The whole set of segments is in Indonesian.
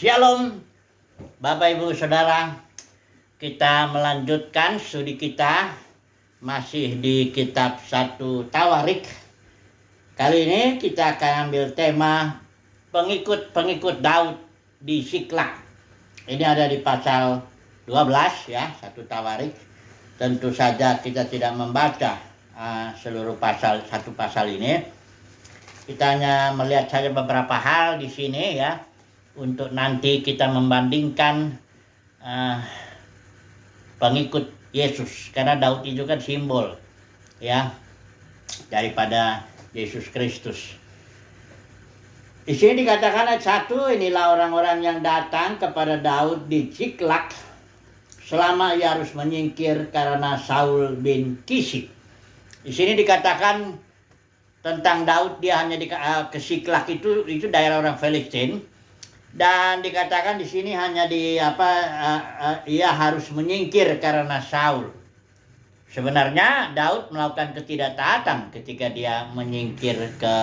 Shalom Bapak Ibu Saudara, kita melanjutkan studi kita masih di kitab 1 Tawarik. Kali ini kita akan ambil tema pengikut-pengikut Daud di Siklag. Ini ada di pasal 12 ya, 1 Tawarik. Tentu saja kita tidak membaca seluruh satu pasal ini. Kita hanya melihat saja beberapa hal di sini ya, untuk nanti kita membandingkan pengikut Yesus, karena Daud itu kan simbol ya daripada Yesus Kristus. Di sini dikatakan ayat 1, inilah orang-orang yang datang kepada Daud di Siklag selama ia harus menyingkir karena Saul bin Kisi. Di sini dikatakan tentang Daud, dia hanya ke Siklag itu daerah orang Filistin. Dan dikatakan di sini hanya ia harus menyingkir karena Saul. Sebenarnya Daud melakukan ketidaktaatan ketika dia menyingkir ke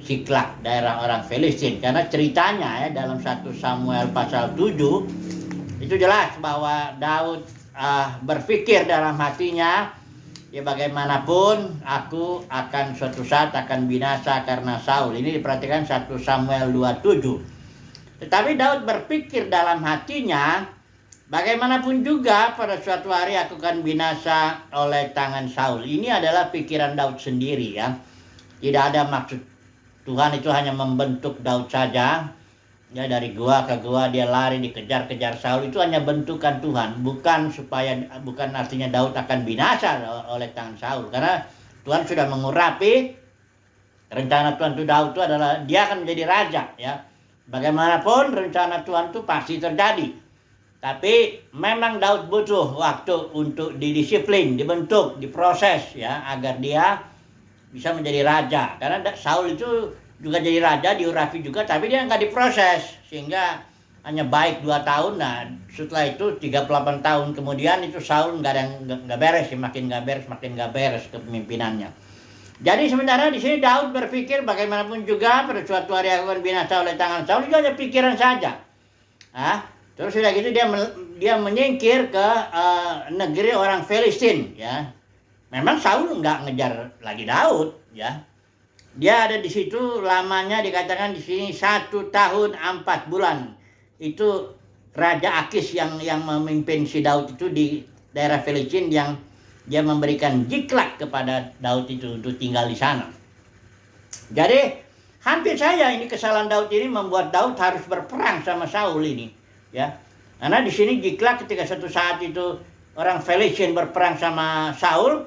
Siklag, daerah orang Filistin. Karena ceritanya ya dalam 1 Samuel pasal 7 itu jelas bahwa Daud berpikir dalam hatinya, ya bagaimanapun aku akan suatu saat akan binasa karena Saul. Ini diperhatikan 1 Samuel 27. Tetapi Daud berpikir dalam hatinya, bagaimanapun juga pada suatu hari aku akan binasa oleh tangan Saul. Ini adalah pikiran Daud sendiri ya. Tidak ada maksud Tuhan, itu hanya membentuk Daud saja. Ya, dari gua ke gua dia lari dikejar-kejar Saul, itu hanya bentukan Tuhan, bukan artinya Daud akan binasa oleh tangan Saul, karena Tuhan sudah mengurapi rencana Tuhan itu. Daud itu adalah dia akan menjadi raja ya. Bagaimanapun rencana Tuhan itu pasti terjadi. Tapi memang Daud butuh waktu untuk didisiplin, dibentuk, diproses ya, agar dia bisa menjadi raja. Karena Saul itu juga jadi raja, diurapi juga, tapi dia nggak diproses. Sehingga hanya baik 2 tahun. Nah setelah itu 38 tahun kemudian itu Saul nggak beres, makin nggak beres kepemimpinannya. Jadi sebenarnya di sini Daud berpikir bagaimanapun juga pada suatu hari akan binasa oleh tangan Saul. Itu hanya pikiran saja. Terus sudah gitu dia menyingkir ke negeri orang Filistin ya. Memang Saul nggak ngejar lagi Daud ya. Dia ada di situ lamanya, dikatakan di sini 1 tahun 4 bulan. Itu Raja Akis yang memimpin si Daud itu di daerah Filistin, yang dia memberikan Siklag kepada Daud itu untuk tinggal di sana. Jadi hampir saja ini kesalahan Daud ini membuat Daud harus berperang sama Saul ini, ya. Karena di sini Siklag ketika satu saat itu orang Filistin berperang sama Saul,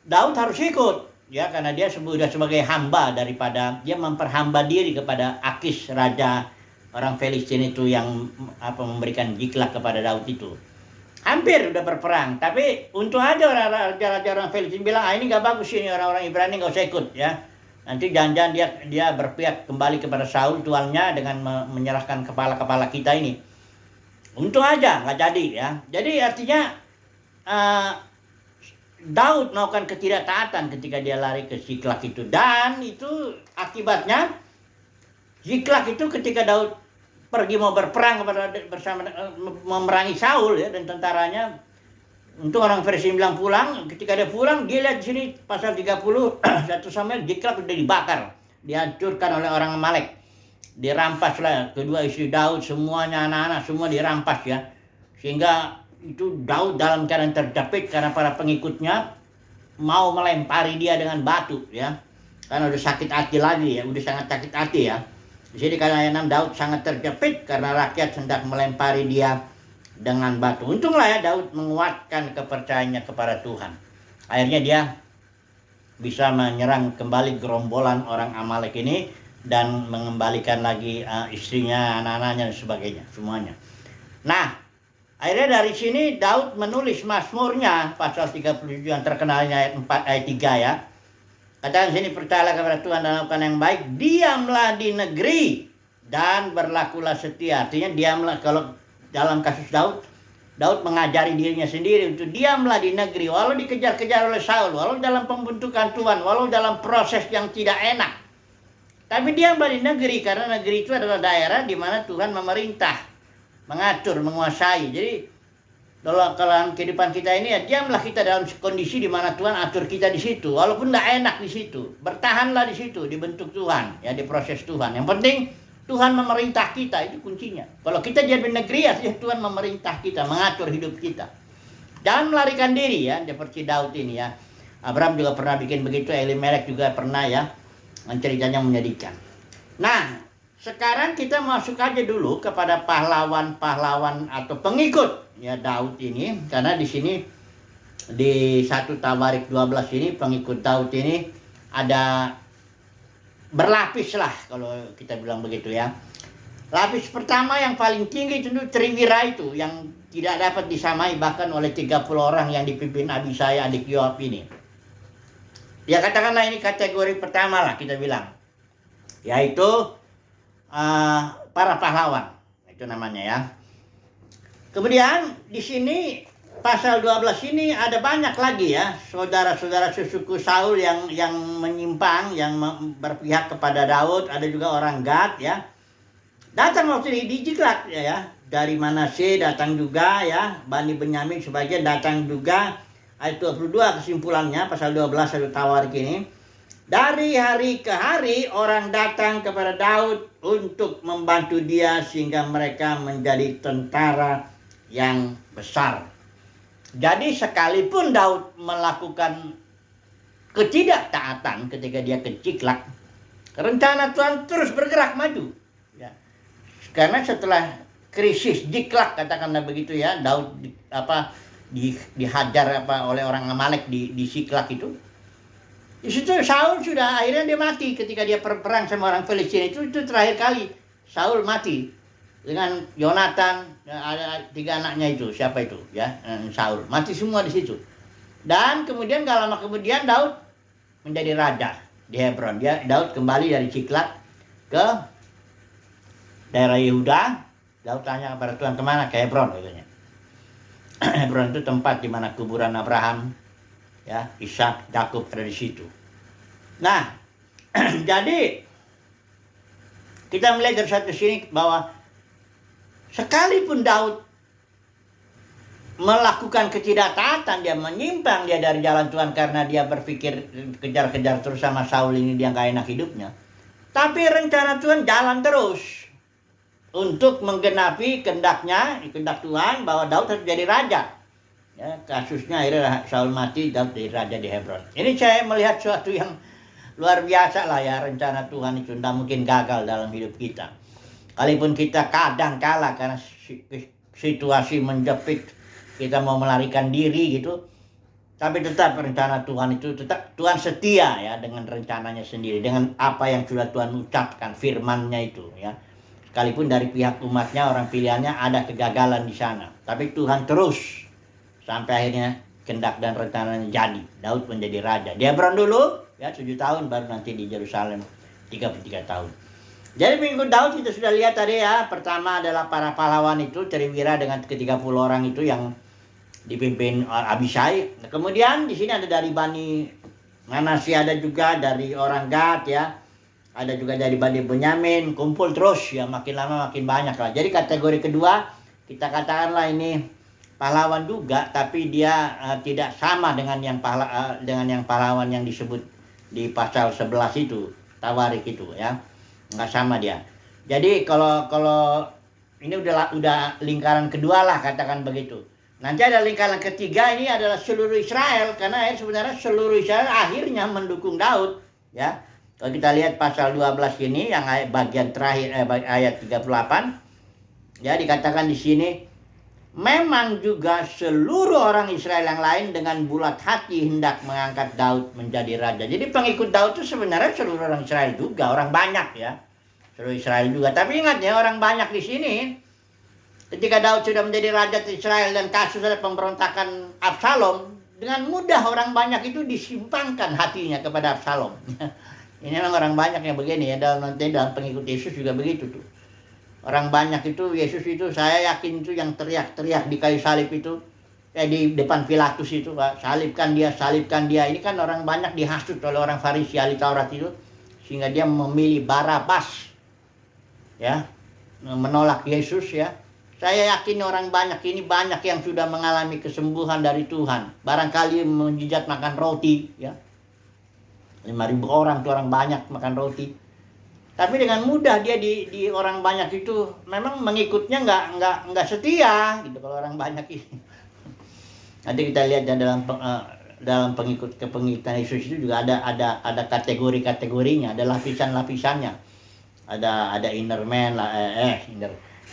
Daud harus ikut, ya, karena dia sudah sebagai hamba daripada dia memperhamba diri kepada Akis raja orang Filistin itu yang memberikan Siklag kepada Daud itu. Hampir udah berperang, tapi untung aja raja-raja orang Filistin bilang, ini gak bagus ini, orang-orang Ibrani gak usah ikut ya. Nanti jangan-jangan dia berpihak kembali kepada Saul tuannya dengan menyerahkan kepala-kepala kita ini. Untung aja gak jadi ya. Jadi artinya Daud melakukan ketidaktaatan ketika dia lari ke Siklag itu. Dan itu akibatnya Siklag itu ketika Daud pergi mau berperang bersama memerangi Saul ya dan tentaranya. Untuk orang Filistin bilang pulang, ketika dia pulang dia lihat di sini pasal 30 1 Samuel, Siklag sudah dibakar, dihancurkan oleh orang Amalek. Dirampaslah kedua istri Daud, semuanya anak-anak semua dirampas ya. Sehingga itu Daud dalam keadaan terjepit karena para pengikutnya mau melempari dia dengan batu ya. Karena udah sakit hati lagi ya, udah sangat sakit hati ya. Di sini karena ayat 6, Daud sangat terjepit karena rakyat hendak melempari dia dengan batu. Untunglah ya Daud menguatkan kepercayaannya kepada Tuhan. Akhirnya dia bisa menyerang kembali gerombolan orang Amalek ini dan mengembalikan lagi istrinya, anak-anaknya dan sebagainya, semuanya. Nah, akhirnya dari sini Daud menulis Mazmurnya pasal 37 yang terkenalnya ayat 4 ayat 3 ya. Katakan sini, percayalah kepada Tuhan dan lakukan yang baik, diamlah di negeri dan berlakulah setia. Artinya diamlah, kalau dalam kasus Daud mengajari dirinya sendiri untuk diamlah di negeri, walau dikejar-kejar oleh Saul, walau dalam pembentukan Tuhan, walau dalam proses yang tidak enak. Tapi dia kembali negeri, karena negeri itu adalah daerah di mana Tuhan memerintah, mengatur, menguasai. Jadi dalam kehidupan kita ini ya, diamlah kita dalam kondisi di mana Tuhan atur kita di situ. Walaupun tidak enak di situ, bertahanlah di situ, dibentuk Tuhan, ya, diproses Tuhan. Yang penting Tuhan memerintah kita, itu kuncinya. Kalau kita jadi negeri, ya Tuhan memerintah kita, mengatur hidup kita. Jangan melarikan diri, ya, seperti Daud ini, ya. Abraham juga pernah bikin begitu, Elimelek juga pernah, ya, ceritanya menyedihkan. Nah, sekarang kita masuk aja dulu kepada pahlawan-pahlawan atau pengikut, ya, Daud ini, karena di sini di 1 Tawarik 12 ini pengikut Daud ini ada berlapis lah kalau kita bilang begitu, ya. Lapis pertama yang paling tinggi tentu Triwira itu, yang tidak dapat disamai bahkan oleh 30 orang yang dipimpin Abisai adik Yoab ini. Ya, katakanlah ini kategori pertama lah kita bilang, yaitu para pahlawan, itu namanya, ya. Kemudian di sini pasal 12 ini ada banyak lagi, ya, saudara-saudara sesuku Saul yang menyimpang, yang berpihak kepada Daud. Ada juga orang Gad, ya, datang waktu di Ziklag, ya, dari Manasye datang juga, ya, Bani Benyamin sebagian datang juga. Ayat 22 kesimpulannya pasal 12 1 Tawarik ini. Dari hari ke hari orang datang kepada Daud untuk membantu dia sehingga mereka menjadi tentara yang besar. Jadi sekalipun Daud melakukan ketidaktaatan ketika dia ke Ziklag, rencana Tuhan terus bergerak maju, ya. Karena setelah krisis Ziklag, katakanlah begitu, ya, Daud dihajar oleh orang Amalek di Ziklag itu. Di situ Saul sudah akhirnya dia mati ketika dia perang sama orang Filistin. Itu terakhir kali Saul mati dengan Yonatan, ada 3 anaknya itu. Siapa itu, ya? Saul mati semua di situ. Dan kemudian gak lama kemudian Daud menjadi raja di Hebron. Daud kembali dari Ziklag ke daerah Yehuda. Daud tanya kepada Tuhan, kemana? Ke Hebron, katanya. Hebron itu tempat di mana kuburan Abraham, ya, Ishak, Yakub ada di situ. Nah, jadi kita melihat dari satu sini bahwa sekalipun Daud melakukan ketidaktaatan, dia menyimpang dia dari jalan Tuhan karena dia berpikir kejar-kejar terus sama Saul ini, dia gak enak hidupnya. Tapi rencana Tuhan jalan terus untuk menggenapi kehendak Tuhan bahwa Daud harus jadi raja. Ya, kasusnya akhirnya Saul mati, Daud jadi raja di Hebron. Ini saya melihat sesuatu yang luar biasa lah, ya, rencana Tuhan itu tidak mungkin gagal dalam hidup kita. Kalaupun kita kadang kalah karena situasi menjepit, kita mau melarikan diri gitu, tapi tetap rencana Tuhan itu tetap Tuhan setia, ya, dengan rencananya sendiri, dengan apa yang sudah Tuhan ucapkan, firman-Nya itu, ya. Sekalipun dari pihak umatnya, orang pilihannya ada kegagalan di sana, tapi Tuhan terus sampai akhirnya kehendak dan rencananya jadi. Daud menjadi raja di Hebron dulu, ya, 7 tahun, baru nanti di Yerusalem 33 tahun. Jadi pengikut Daud kita sudah lihat tadi, ya. Pertama adalah para pahlawan itu, Triwira dengan ke-30 orang itu yang dipimpin Abisai. Kemudian di sini ada dari Bani Manasye, ada juga dari orang Gad, ya. Ada juga dari Bani Benyamin, kumpul terus, ya, makin lama makin banyak lah. Jadi kategori kedua kita katakanlah ini pahlawan juga, tapi dia tidak sama dengan yang pahlawan yang disebut di pasal 11 itu, Tawarik itu, ya. Nggak sama dia. Jadi kalau ini udah lingkaran kedua lah, katakan begitu. Nanti ada lingkaran ketiga, ini adalah seluruh Israel, karena sebenarnya seluruh Israel akhirnya mendukung Daud, ya. Kalau kita lihat pasal 12 ini yang bagian terakhir, ayat 38, ya, dikatakan di sini, memang juga seluruh orang Israel yang lain dengan bulat hati hendak mengangkat Daud menjadi raja. Jadi pengikut Daud itu sebenarnya seluruh orang Israel juga, orang banyak, ya. Seluruh Israel juga. Tapi ingat, ya, orang banyak di sini. Ketika Daud sudah menjadi raja Israel dan kasus ada pemberontakan Absalom, dengan mudah orang banyak itu disimpangkan hatinya kepada Absalom. Ini memang orang banyak yang begini, ya, dalam pengikut Yesus juga begitu tuh. Orang banyak itu, Yesus itu saya yakin itu yang teriak-teriak di kayu salib itu, di depan Pilatus itu, Pak, salibkan dia, salibkan dia. Ini kan orang banyak dihasut oleh orang Farisi ahli Taurat itu. sehingga dia memilih Barabas, ya, menolak Yesus, ya. Saya yakin orang banyak ini banyak yang sudah mengalami kesembuhan dari Tuhan. Barangkali menjijat makan roti, ya. 5.000 orang tuh orang banyak makan roti. Tapi dengan mudah dia di orang banyak itu memang mengikutnya nggak setia gitu kalau orang banyak ini. Nanti kita lihat dalam kepengikitan Yesus itu juga ada kategori-kategorinya, ada lapisan-lapisannya. Ada inner man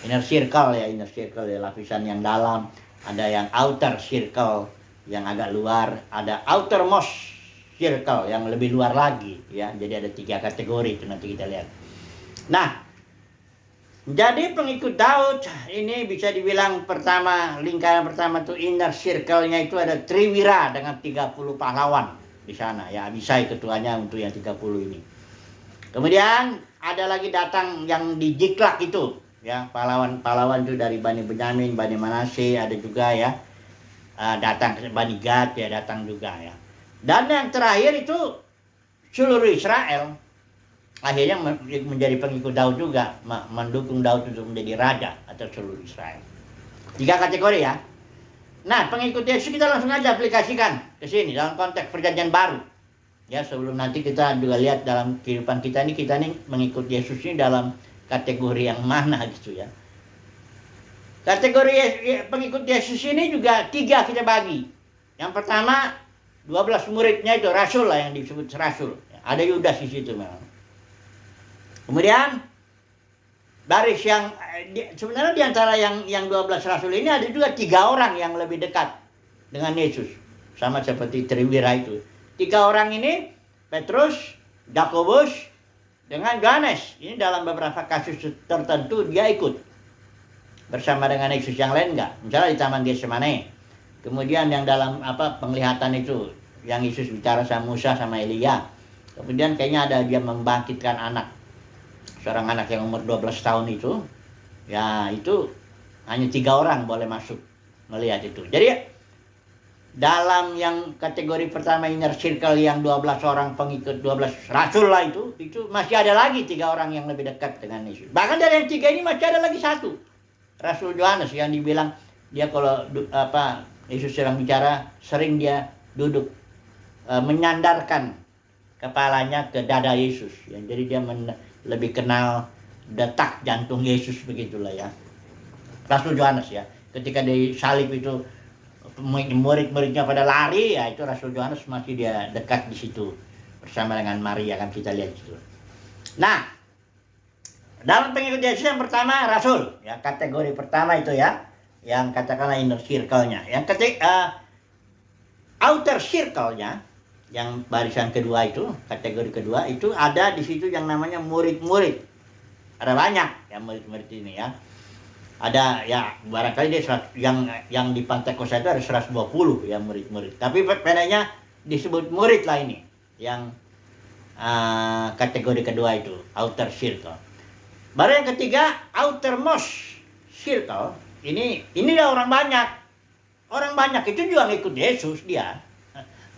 inner circle ya, lapisan yang dalam, ada yang outer circle yang agak luar, ada outermost circle yang lebih luar lagi, ya. Jadi ada 3 kategori itu nanti kita lihat. Nah, jadi pengikut Daud ini bisa dibilang lingkaran pertama tuh inner circle-nya itu ada Triwira dengan 30 pahlawan di sana, ya. Abisai ketuanya untuk yang 30 ini. Kemudian ada lagi datang yang di Jiklak itu, ya, pahlawan itu dari Bani Benyamin, Bani Manase, ada juga, ya. Datang ke Bani Gad, ya, datang juga, ya. Dan yang terakhir itu seluruh Israel akhirnya menjadi pengikut Daud juga, mendukung Daud untuk menjadi raja atau seluruh Israel. 3 kategori, ya. Nah, pengikut Yesus kita langsung aja aplikasikan ke sini dalam konteks perjanjian baru. Ya, sebelum nanti kita juga lihat dalam kehidupan kita nih mengikut Yesus ini dalam kategori yang mana gitu, ya. Kategori pengikut Yesus ini juga 3 kita bagi. Yang pertama 12 muridnya itu rasul lah, yang disebut rasul. Ada Yudas di situ memang. Kemudian baris yang sebenarnya di antara yang 12 rasul ini ada juga 3 orang yang lebih dekat dengan Yesus. Sama seperti Triwira itu. 3 orang ini Petrus, Yakobus dengan Yohanes. Ini dalam beberapa kasus tertentu dia ikut bersama dengan Yesus, yang lain enggak. Misalnya di Taman Getsemani. Kemudian yang dalam penglihatan itu, yang Yesus bicara sama Musa sama Elia. Kemudian kayaknya ada dia membangkitkan anak. Seorang anak yang umur 12 tahun itu. Ya, itu hanya 3 orang boleh masuk melihat itu. Jadi dalam yang kategori pertama inner circle yang 12 orang pengikut, 12 rasul lah itu masih ada lagi 3 orang yang lebih dekat dengan Yesus. Bahkan dari yang 3 ini masih ada lagi 1. Rasul Yohanes yang dibilang dia kalau Yesus sedang bicara, sering dia duduk menyandarkan kepalanya ke dada Yesus, ya. Jadi dia lebih kenal detak jantung Yesus, begitulah, ya. Rasul Yohanes, ya. Ketika disalib itu murid-muridnya pada lari, ya, itu Rasul Yohanes masih dia dekat di situ bersama dengan Maria, kan kita lihat itu. Nah, dalam pengikut Yesus yang pertama rasul, ya, kategori pertama itu, ya, yang katakanlah inner circle-nya. Yang outer circle-nya, yang barisan kedua itu, kategori kedua itu ada di situ yang namanya murid-murid. Ada banyak ya murid-murid ini, ya. Ada, ya, barangkali dia yang di Pantekosta itu ada 120 ya murid-murid. Tapi pendeknya disebut murid lah ini, yang kategori kedua itu outer circle. Baru yang ketiga outermost circle. Ini dah orang banyak. Orang banyak itu juga ngikut Yesus dia.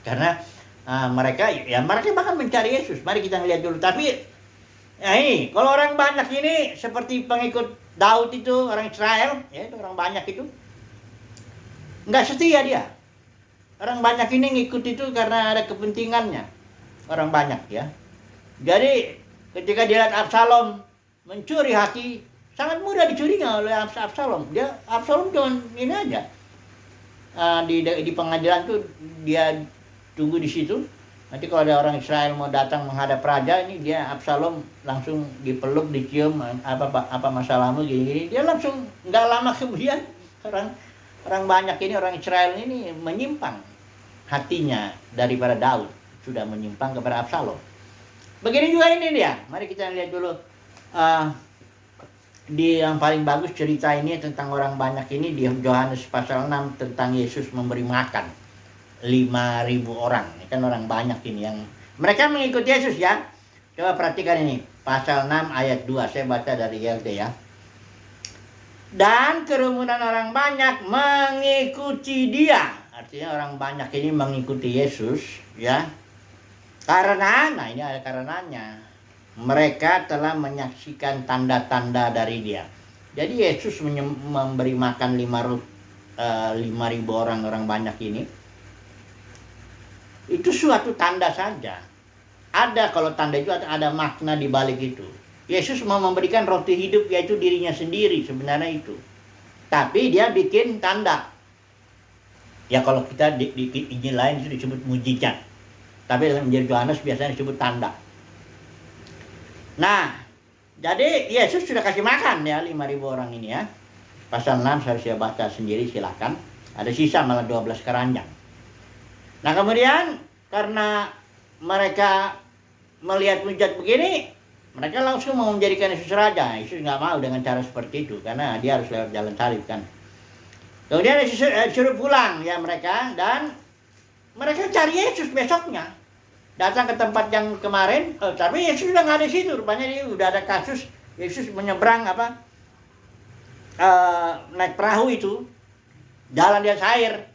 Karena mereka bahkan mencari Yesus. Mari kita lihat dulu. Tapi ya ini, kalau orang banyak ini seperti pengikut Daud itu, orang Israel, ya, itu orang banyak itu nggak setia dia. Orang banyak ini ngikut itu karena ada kepentingannya. Orang banyak, ya. Jadi ketika dia lihat Absalom mencuri hati, sangat mudah dicurinya oleh Absalom. Absalom cuma ini aja. Di pengadilan tuh dia tunggu di situ. Nanti kalau ada orang Israel mau datang menghadap raja, ini dia Absalom langsung dipeluk, dicium, apa masalahmu gini-gini. Dia langsung, nggak lama kemudian orang banyak ini, orang Israel ini menyimpang hatinya daripada Daud, sudah menyimpang kepada Absalom. Begini juga ini dia. Mari kita lihat dulu di yang paling bagus cerita ini tentang orang banyak ini di Yohanes pasal 6 tentang Yesus memberi makan 5.000 orang. Ini kan orang banyak ini yang mereka mengikuti Yesus, ya. Coba perhatikan ini pasal 6 ayat 2. Saya baca dari YLT, ya. Dan kerumunan orang banyak mengikuti dia. Artinya orang banyak ini mengikuti Yesus, ya. Karena, nah ini ada karenanya. mereka telah menyaksikan tanda-tanda dari dia. Jadi Yesus memberi makan 5.000 orang banyak ini, itu suatu tanda saja. Ada, kalau tanda itu ada makna di balik itu. Yesus mau memberikan roti hidup, yaitu dirinya sendiri sebenarnya itu. Tapi dia bikin tanda. Ya kalau kita di Injil lain itu disebut mujizat. Tapi dalam Injil Yohanes biasanya disebut tanda. Nah, jadi Yesus sudah kasih makan ya 5.000 orang ini ya. Pasal 6 saya baca sendiri, silakan. Ada sisa malah 12 keranjang. Nah kemudian karena mereka melihat mujizat begini, mereka langsung mau menjadikan Yesus raja. Yesus nggak mau dengan cara seperti itu, karena dia harus lewat jalan salib kan. Kemudian Yesus suruh pulang ya mereka, dan mereka cari Yesus besoknya. Datang ke tempat yang kemarin, tapi Yesus sudah nggak ada di situ. Rupanya dia udah ada kasus Yesus menyeberang naik perahu itu, jalan di atas air.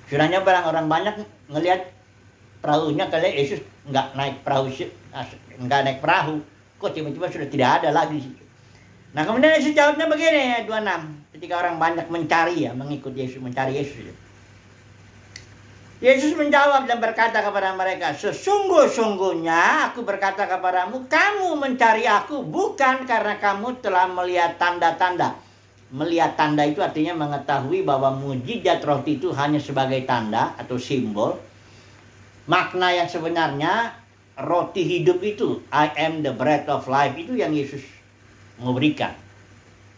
Sudah nyebrang, orang banyak ngelihat perahunya, kali Yesus nggak naik perahu. Kok tiba-tiba sudah tidak ada lagi di situ. Nah kemudian Yesus jawabnya begini, 26. Ketika orang banyak mencari ya, mengikut Yesus, mencari Yesus. Yesus menjawab dan berkata kepada mereka, sesungguh-sungguhnya aku berkata kepadamu, kamu mencari aku bukan karena kamu telah melihat tanda-tanda. Melihat tanda itu artinya mengetahui bahwa mujizat roti itu hanya sebagai tanda atau simbol. Makna yang sebenarnya roti hidup itu, I am the bread of life, itu yang Yesus memberikan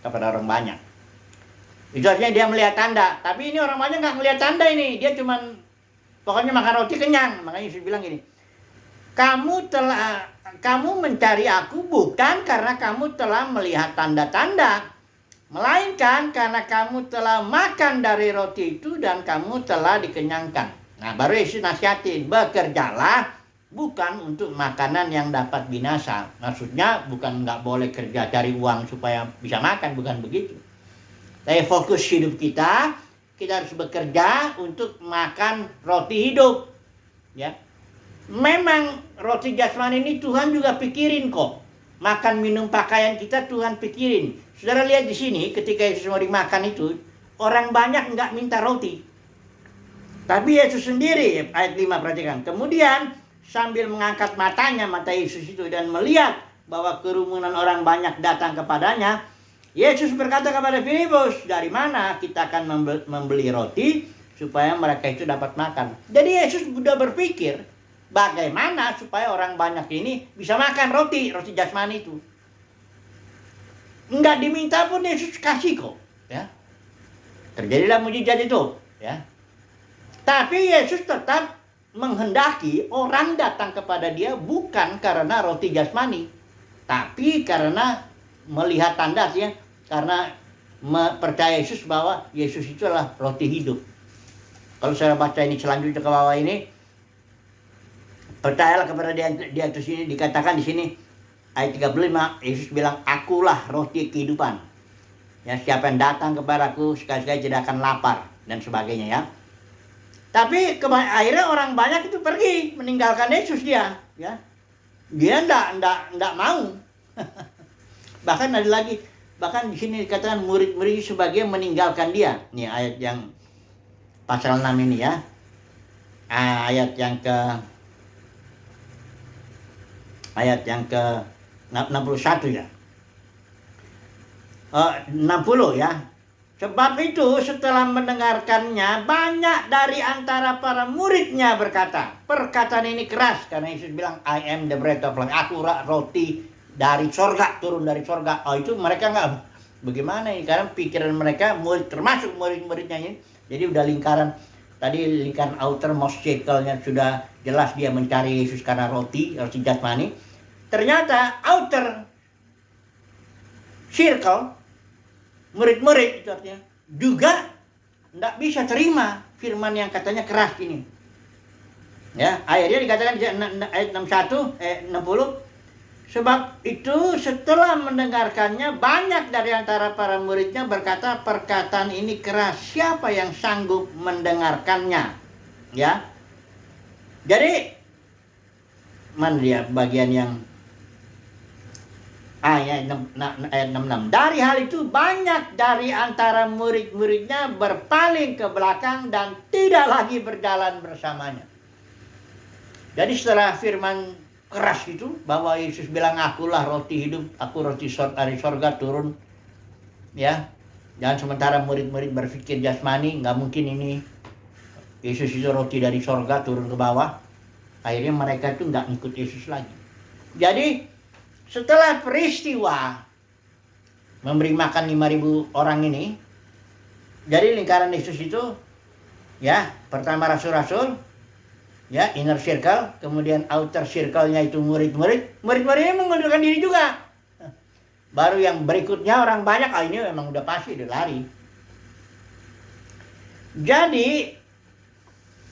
kepada orang banyak. Itu artinya dia melihat tanda. Tapi ini orang banyak nggak melihat tanda ini. Dia cuman pokoknya makan roti kenyang. Makanya Yesus bilang gini, kamu mencari aku bukan karena kamu telah melihat tanda-tanda, melainkan karena kamu telah makan dari roti itu dan kamu telah dikenyangkan. Nah baru Yesus nasihatin, bekerjalah bukan untuk makanan yang dapat binasa. Maksudnya bukan nggak boleh kerja cari uang supaya bisa makan, bukan begitu. Tapi fokus hidup kita harus bekerja untuk makan roti hidup. Ya, memang roti jasmani ini Tuhan juga pikirin kok. Makan, minum, pakaian kita Tuhan pikirin. Saudara lihat di sini, ketika Yesus mau dimakan itu, orang banyak nggak minta roti. Tapi Yesus sendiri, ayat 5 perhatikan. Kemudian sambil mengangkat matanya, mata Yesus itu, dan melihat bahwa kerumunan orang banyak datang kepadanya, Yesus berkata kepada Filipus, dari mana kita akan membeli roti supaya mereka itu dapat makan. Jadi Yesus sudah berpikir bagaimana supaya orang banyak ini bisa makan roti jasmani itu. Enggak diminta pun Yesus kasih kok, ya. Terjadilah mujizat itu, ya. Tapi Yesus tetap menghendaki orang datang kepada dia bukan karena roti jasmani, tapi karena melihat tanda ya, karena percaya Yesus bahwa Yesus itu adalah roti hidup. Kalau saya baca ini selanjutnya ke bawah ini, percayalah kepada dia di atas ini, dikatakan di sini ayat 35, Yesus bilang, akulah roti kehidupan. Ya, siapa yang datang kepadaku sekali-sekali tidak akan lapar dan sebagainya ya. Tapi akhirnya orang banyak itu pergi meninggalkan Yesus dia, ya. Dia enggak mau. Bahkan ada lagi, bahkan di sini dikatakan murid-murid sebagian meninggalkan dia. Nih ayat yang pasal 6 ini ya. Ayat yang ke 61 ya. 60 ya. Sebab itu setelah mendengarkannya, banyak dari antara para muridnya berkata, perkataan ini keras karena Yesus bilang, I am the bread of life, aku roti dari sorga, turun dari sorga. Oh itu mereka enggak, bagaimana ini? Karena pikiran mereka, murid, termasuk murid-muridnya ini, jadi udah lingkaran, tadi lingkaran outermost circle-nya sudah jelas dia mencari Yesus karena roti jasmani. Ternyata outer circle, murid-murid itu artinya juga tidak bisa terima firman yang katanya keras ini. Ya, akhirnya dikatakan di ayat 60. Sebab itu setelah mendengarkannya, banyak dari antara para muridnya berkata, perkataan ini keras, siapa yang sanggup mendengarkannya? Ya. Jadi mana dia bagian yang Ayat 66. Dari hal itu banyak dari antara murid-muridnya berpaling ke belakang dan tidak lagi berjalan bersamanya. Jadi setelah firman keras itu bahwa Yesus bilang, akulah roti hidup, aku roti dari sorga turun, ya. Dan sementara murid-murid berpikir jasmani, nggak mungkin ini Yesus itu roti dari sorga turun ke bawah. Akhirnya mereka itu nggak ngikut Yesus lagi. Jadi setelah peristiwa memberi makan 5.000 orang ini, jadi lingkaran Yesus itu, ya, pertama rasul-rasul, ya, inner circle, kemudian outer circle-nya itu murid-muridnya mengundurkan diri juga. Baru yang berikutnya orang banyak, ini memang udah pasti udah lari. Jadi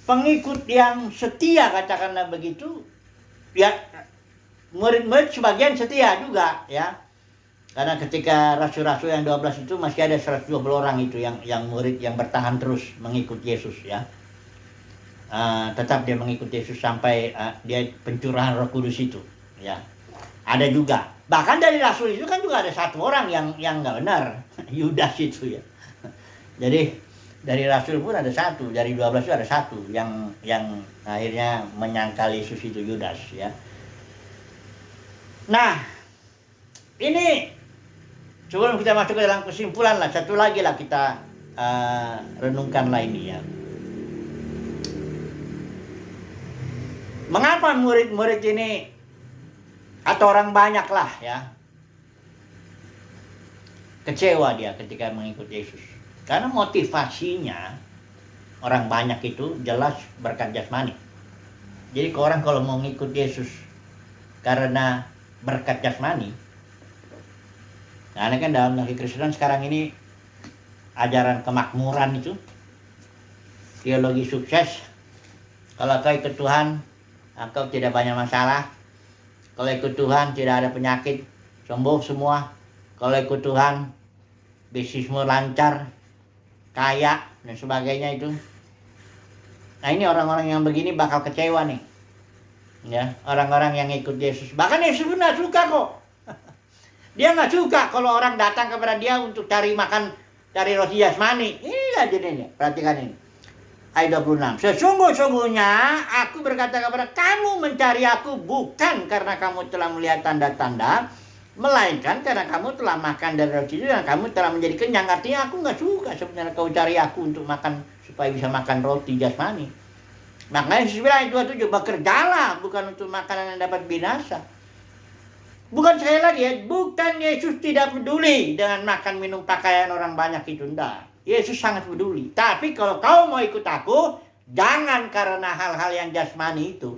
pengikut yang setia, katakanlah begitu, ya, murid-murid sebagian setia juga, ya. Karena ketika rasul-rasul yang 12 itu masih ada 120 orang itu yang murid yang bertahan terus mengikut Yesus, ya. Tetap dia mengikut Yesus sampai dia pencurahan Roh Kudus itu, ya. Ada juga. Bahkan dari rasul itu kan juga ada satu orang yang nggak benar, Yudas itu, ya. Jadi dari rasul pun ada satu, dari 12 itu ada satu yang akhirnya menyangkal Yesus itu, Yudas, ya. Nah, ini sebelum kita masuk ke dalam kesimpulan lah, satu lagi lah kita renungkanlah ini, ya. Mengapa murid-murid ini atau orang banyak lah, ya, kecewa dia ketika mengikut Yesus? Karena motivasinya orang banyak itu jelas berkat jasmani. Jadi orang kalau mau ngikut Yesus karena berkat jasmani, karena kan dalam kekristenan sekarang ini ajaran kemakmuran itu, teologi sukses. Kalau kau ikut Tuhan, kau tidak banyak masalah. Kalau ikut Tuhan tidak ada penyakit, sembuh semua. Kalau ikut Tuhan, bisnismu lancar, kaya dan sebagainya itu. Nah, ini orang-orang yang begini bakal kecewa nih, ya, orang-orang yang ikut Yesus. Bahkan Yesus pun nggak suka kok. Dia nggak suka kalau orang datang kepada dia untuk cari makan, cari roti jasmani. Inilah jadinya, perhatikan ini. Ayat 26. Sesungguh-sungguhnya aku berkata kepada kamu, mencari aku bukan karena kamu telah melihat tanda-tanda, melainkan karena kamu telah makan dari roti itu dan kamu telah menjadi kenyang. Artinya aku nggak suka sebenarnya kau cari aku untuk makan, supaya bisa makan roti jasmani. Makanya Yesus bilang ayat 27, bekerjalah bukan untuk makanan yang dapat binasa. Bukan, sekali lagi ya, bukan Yesus tidak peduli dengan makan minum pakaian orang banyak itu, enggak. Yesus sangat peduli. Tapi kalau kau mau ikut aku, jangan karena hal-hal yang jasmani itu.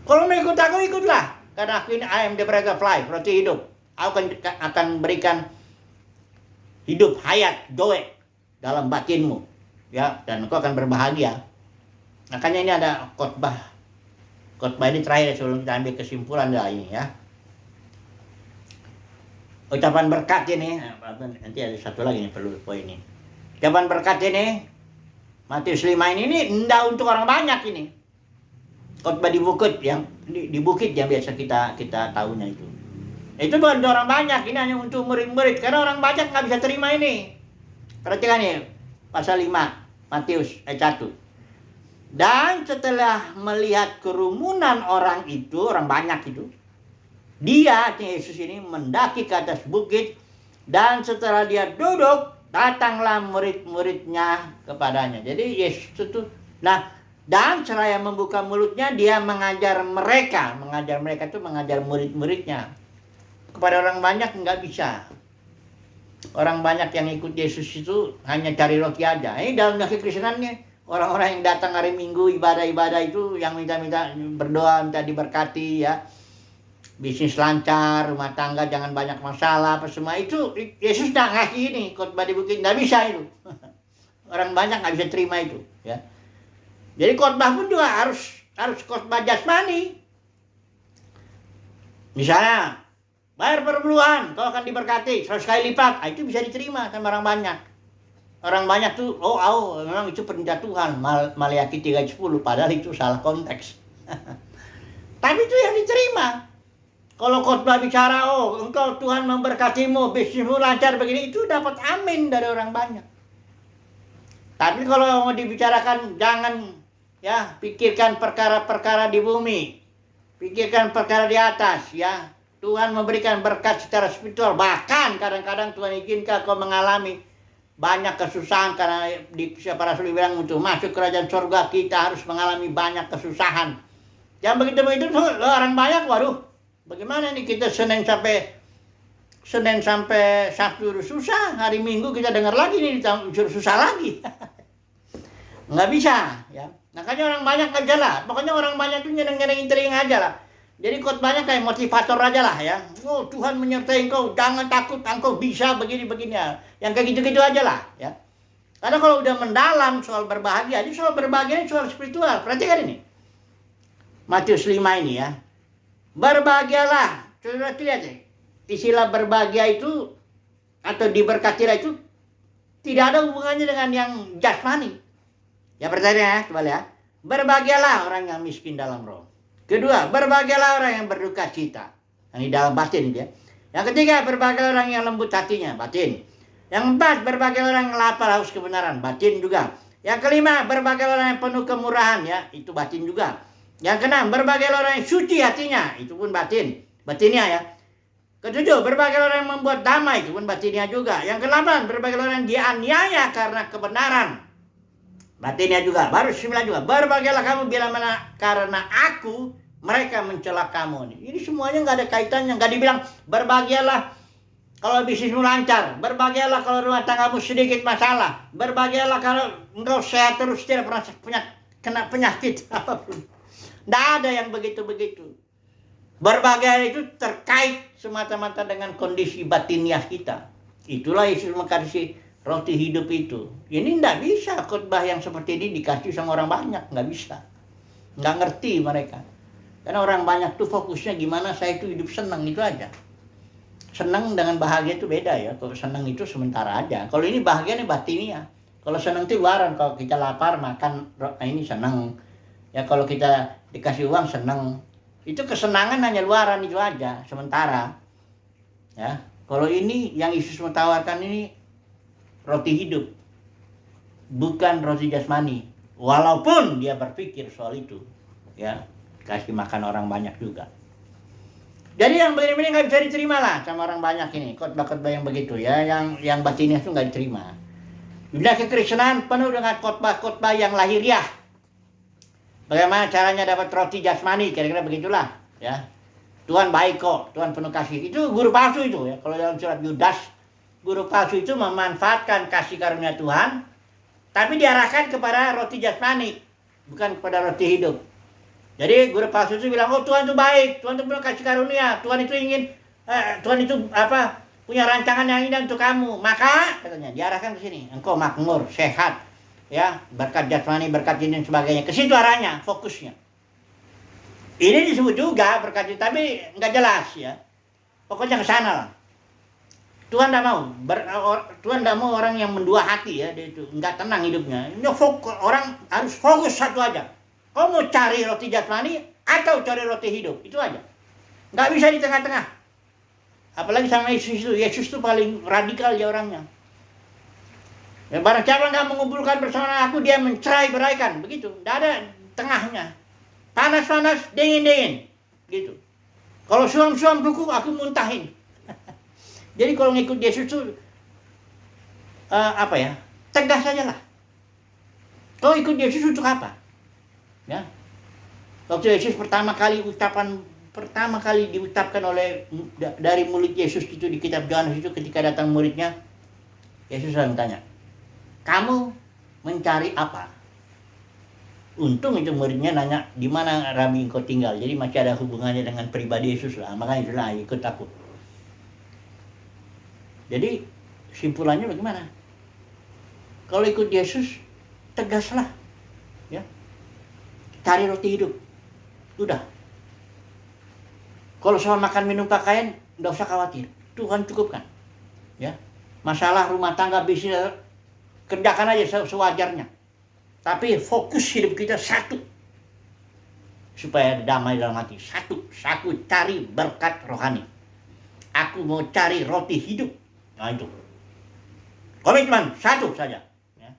Kalau mau ikut aku, ikutlah. Karena aku ini, I am the bread of life, roti hidup. Aku akan berikan hidup, hayat, joy dalam batinmu, ya, dan kau akan berbahagia. Makanya ini ada khotbah. Khotbah ini terakhir sebelum kita ambil kesimpulan dari ini, ya. Ucapan berkat ini, nanti ada satu lagi nih perlu poin ini. Ucapan berkat ini, Matius 5 ini enggak untuk orang banyak ini. Khotbah di bukit yang di bukit yang biasa kita tahunya itu. Itu bukan untuk orang banyak, ini hanya untuk murid-murid. Karena orang banyak nggak bisa terima ini. Perhatikan nih, pasal 5 Matius ayat 1. Dan setelah melihat kerumunan orang itu, orang banyak itu, dia, Yesus ini, mendaki ke atas bukit, dan setelah dia duduk, datanglah murid-muridnya kepadanya. Jadi Yesus itu, nah, dan seraya membuka mulutnya, dia mengajar mereka itu mengajar murid-muridnya. Kepada orang banyak nggak bisa. Orang banyak yang ikut Yesus itu hanya cari roti aja. Ini dalam kekristenannya, orang-orang yang datang hari Minggu ibadah-ibadah itu, yang minta berdoa, minta diberkati, ya, bisnis lancar, rumah tangga jangan banyak masalah, apa semua itu Yesus nggak ngasih ini khotbah di bukit, nggak bisa itu. Orang banyak nggak bisa terima itu, ya. Jadi khotbah pun juga harus khotbah jasmani. Misalnya bayar perpuluhan, kau akan diberkati 100 kali lipat, itu bisa diterima sama orang banyak. Orang banyak tuh, memang itu perintah Tuhan, Maliaki 3:10, padahal itu salah konteks. Tapi itu yang diterima. Kalau khotbah bicara, oh engkau Tuhan memberkatimu, bisnismu lancar begini, itu dapat amin dari orang banyak. Tapi kalau mau dibicarakan, jangan ya pikirkan perkara-perkara di bumi, pikirkan perkara di atas ya. Tuhan memberikan berkat secara spiritual, bahkan kadang-kadang Tuhan izinkan kau mengalami banyak kesusahan, karena para rasul bilang untuk masuk kerajaan surga kita harus mengalami banyak kesusahan. Yang begitu-begitu orang banyak, waduh, bagaimana nih kita Senin sampai Sabtu susah, hari Minggu kita dengar lagi nih susah lagi. Nggak bisa ya. Makanya orang banyak aja lah. Pokoknya orang banyak tuh nyeneng-nyenengin telinga aja lah. Jadi khotbahnya kayak motivator aja lah ya. Oh Tuhan menyertai engkau, jangan takut, engkau bisa begini-begini ya. Yang kayak gitu-gitu aja lah ya. Karena kalau udah mendalam soal berbahagia, ini soal berbahagia ini soal spiritual. Perhatikan ini. Matius 5 ini ya. Berbahagialah. Coba lihat ya. Istilah berbahagia itu atau diberkatilah itu tidak ada hubungannya dengan yang jasmani. Ya pertanyaan ya, coba lihat. Berbahagialah orang yang miskin dalam roh. Kedua, berbahagialah orang yang berduka cita. Yang di dalam batin dia. Yang ketiga, berbahagialah orang yang lembut hatinya, batin. Yang keempat, berbahagialah orang yang lapar haus kebenaran, batin juga. Yang kelima, berbahagialah orang yang penuh kemurahan, ya, itu batin juga. Yang keenam, berbahagialah orang yang suci hatinya, itu pun batinnya ya. Ketujuh, berbahagialah orang yang membuat damai, itu pun batinnya juga. Yang kedelapan, berbahagialah orang yang dianiaya karena kebenaran, batinnya juga. Baru 9 juga, berbahagialah kamu bila mana karena aku mereka mencela kamu. Ini semuanya nggak ada kaitannya. Nggak dibilang berbahagialah kalau bisnismu lancar, berbahagialah kalau rumah tanggamu sedikit masalah, berbahagialah kalau engkau sehat terus tidak pernah kena penyakit apapun. Nggak ada yang begitu-begitu. Berbahagia itu terkait semata-mata dengan kondisi batiniah kita. Itulah Yesus mengasihi roti hidup itu. Ini nggak bisa khotbah yang seperti ini dikasih sama orang banyak, nggak bisa. Nggak ngerti mereka. Karena orang banyak tuh fokusnya gimana saya itu hidup senang, itu aja. Senang dengan bahagia itu beda ya. Kalau senang itu sementara aja. Kalau ini bahagia nih batiniah. Kalau senang itu luaran. Kalau kita lapar makan, ini senang. Ya kalau kita dikasih uang senang. Itu kesenangan hanya luaran itu aja, sementara. Ya, kalau ini yang Yesus menawarkan ini roti hidup, bukan roti jasmani. Walaupun dia berpikir soal itu, ya kasih makan orang banyak juga. Jadi yang begini-begini nggak bisa diterima lah sama orang banyak ini, khotbah-khotbah yang begitu ya, yang batinnya itu nggak diterima. Dunia kekristenan penuh dengan khotbah-khotbah yang lahiriah. Bagaimana caranya dapat roti jasmani, kira-kira begitulah ya. Tuhan baik kok, Tuhan penuh kasih. Itu guru palsu itu ya. Kalau dalam surat Yudas, guru palsu itu memanfaatkan kasih karunia Tuhan, tapi diarahkan kepada roti jasmani, bukan kepada roti hidup. Jadi guru palsu itu bilang, oh Tuhan itu baik, Tuhan itu penuh kasih karunia, Tuhan itu ingin, Tuhan itu punya rancangan yang indah untuk kamu. Maka katanya diarahkan ke sini, engkau makmur, sehat. Ya, berkat jasmani, berkat ini dan sebagainya. Ke situ arahnya, fokusnya. Ini disebut juga berkat, tapi nggak jelas ya. Pokoknya ke sana lah. Tuhan tidak mau, Tuhan tidak mau orang yang mendua hati ya, dia itu nggak tenang hidupnya. Ini fokus, orang harus fokus satu aja. Kau mau cari roti jasmani atau cari roti hidup, itu aja. Nggak bisa di tengah-tengah. Apalagi sama Yesus itu paling radikal ya orangnya. Ya, barang siapa nggak mengumpulkan bersama aku, dia mencerai-beraikan, begitu. Tidak ada tengahnya. Panas-panas, dingin-dingin, gitu. Kalau suam-suam kuku, aku muntahin. Jadi kalau ngikut Yesus itu tegas saja lah. Kau ikut Yesus untuk apa? Ya. Waktu Yesus pertama kali diucapkan oleh dari mulut Yesus itu di kitab Yohanes itu, ketika datang muridnya, Yesus sedang tanya, kamu mencari apa? Untung itu muridnya nanya, di mana Rabi engkau tinggal? Jadi masih ada hubungannya dengan pribadi Yesus lah. Makanya itulah ikut aku. Jadi simpulannya bagaimana? Kalau ikut Yesus, tegaslah. Ya. Cari roti hidup. Udah. Kalau soal makan, minum, pakaian, enggak usah khawatir. Tuhan cukupkan. Ya. Masalah rumah tangga, bisnis, kerjakan aja sewajarnya. Tapi fokus hidup kita satu. supaya damai dalam hati. Satu, aku cari berkat rohani. Aku mau cari roti hidup. Nah itu. Komitmen satu saja. Ya.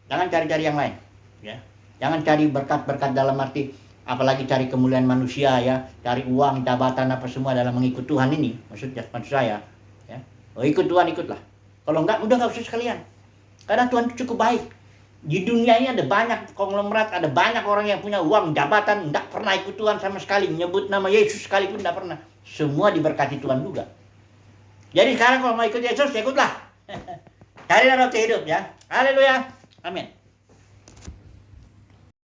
Jangan cari-cari yang lain. Ya. Jangan cari berkat-berkat dalam arti apalagi cari kemuliaan manusia ya, cari uang, jabatan apa semua dalam mengikut Tuhan ini. Maksud saya. Ya. Oh ikut Tuhan ikutlah. Kalau enggak udah nggak usah sekalian. Karena Tuhan itu cukup baik. Di dunia ini ada banyak konglomerat, ada banyak orang yang punya uang, jabatan, enggak pernah ikut Tuhan sama sekali, menyebut nama Yesus sekalipun enggak pernah. Semua diberkati Tuhan juga. Jadi sekarang kalau mau ikut Yesus, ya ikutlah. Carilah roti hidup ya. Haleluya. Amin.